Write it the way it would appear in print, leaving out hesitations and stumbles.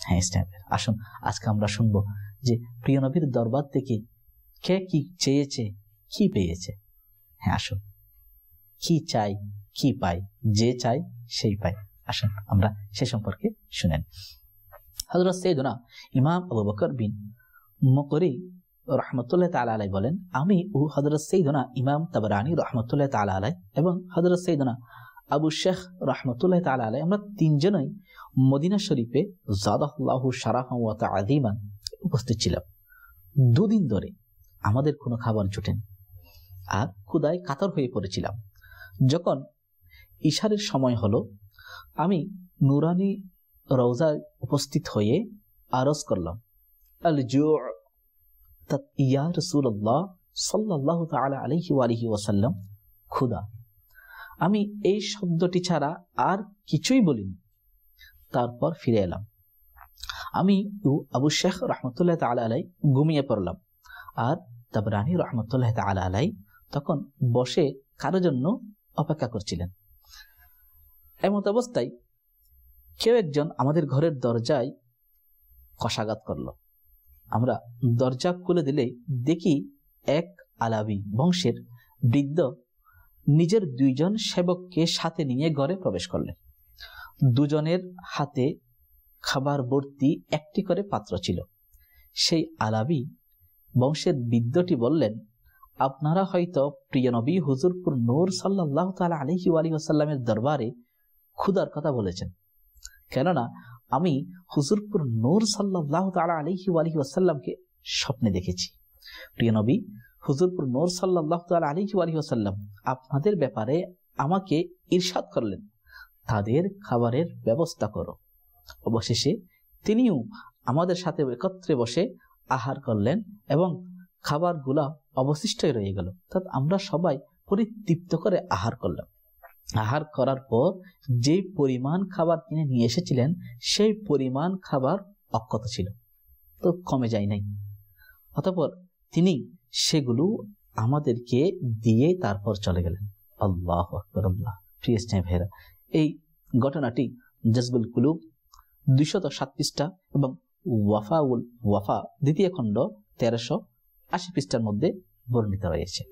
হ্যাঁ আসুন আজকে আমরা শুনবো যে প্রিয় নবীর দরবার থেকে কে কি চেয়েছে, কি পেয়েছে। হ্যাঁ আসুন, কি চাই কি পাই, যে চাই সেই পাই। আসুন আমরা সে সম্পর্কে শুনেন। হযরত সাইয়েদনা ইমাম আবু বকর বিন মুকরি রাহমাতুল্লাহ তাআলা আলাইহি বলেন, আমি ও হযরত সাইয়েদনা ইমাম তাবরানী রাহমাতুল্লাহ তাআলা আলাইহি এবং হযরত সাইয়েদনা আবু শেখ রাহমাতুল্লাহ তাআলা আলাইহি আমরা তিনজনই মদিনা শরীফে জাদাহুল্লাহু শারাফান ওয়া তা'যীমান উপস্থিত ছিলাম। দুদিন ধরে আমাদের কোনো খাবার জুটেনি আর ক্ষুধায় কাতর হয়ে পড়েছিলাম। যখন ইশারের সময় হলো, আমি নুরানি রওজায় উপস্থিত হয়ে আরজ করলাম, আল জু' ইয়া রাসূলুল্লাহ সাল্লাল্লাহু তাআলা আলাইহি ওয়া আলিহি ওয়াসাল্লাম, ক্ষুধা। আমি এই শব্দটি ছাড়া আর কিছুই বলিনি। তারপর ফিরে এলাম। আমি আবু শেখ রহমতুল্লাহ তাআলা আলাইহি ঘুমিয়ে পড়লাম আর তাবরানী রহমতুল্লাহ তাআলা আলাইহি তখন বসে কারো জন্য অপেক্ষা করছিলেন। এমত অবস্থায় কেউ একজন আমাদের ঘরের দরজায় কষাঘাত করলো। আমরা দরজা খুলে দিলে দেখি এক আলাবি বংশের বৃদ্ধ নিজের দুইজন সেবককে সাথে নিয়ে ঘরে প্রবেশ করলেন। দুজনের হাতে খাবার ভর্তি একটি করে পাত্র ছিল। সেই আলাবি বংশের বৃদ্ধটি বললেন, আপনারা হয়তো প্রিয় নবী হুজুরপুর নূর সাল্লাল্লাহু তাআলা আলাইহি ওয়া আলিহি ওয়াসাল্লামের দরবারে ক্ষুধার কথা বলেছেন, কেননা আমি হুজুরপুর নূর সাল্লাল্লাহু তাআলা আলাইহি ওয়া আলিহি ওয়াসাল্লামকে স্বপ্নে দেখেছি। প্রিয় নবী হুজুরপুর নূর সাল্লাল্লাহু তাআলা আলাইহি ওয়া আলিহি ওয়াসাল্লাম আপনাদের ব্যাপারে আমাকে ইরশাদ করলেন, তাদের খাবারের ব্যবস্থা করো। অবশেষে তিনিও আমাদের সাথে একত্রে বসে আহার করলেন এবং খাবারগুলা অবশিষ্টই রয়ে গেল। অর্থাৎ আমরা সবাই পরিতৃপ্ত করে আহার করলাম। আহার করার পর যে পরিমাণ খাবার তিনি নিয়ে এসেছিলেন সেই পরিমাণ খাবার অক্ষত ছিল, তো কমে যায় নাই। অতঃপর তিনি সেগুলো আমাদেরকে দিয়ে তারপর চলে গেলেন। আল্লাহু আকবার, আল্লাহ। প্রিয় স্নেহ ভাইরা, এই ঘটনাটি জজবুল কুলুব 207 পৃষ্ঠা এবং ওয়াফা দ্বিতীয় খণ্ড 1380 পৃষ্ঠার মধ্যে বর্ণিত রয়েছে।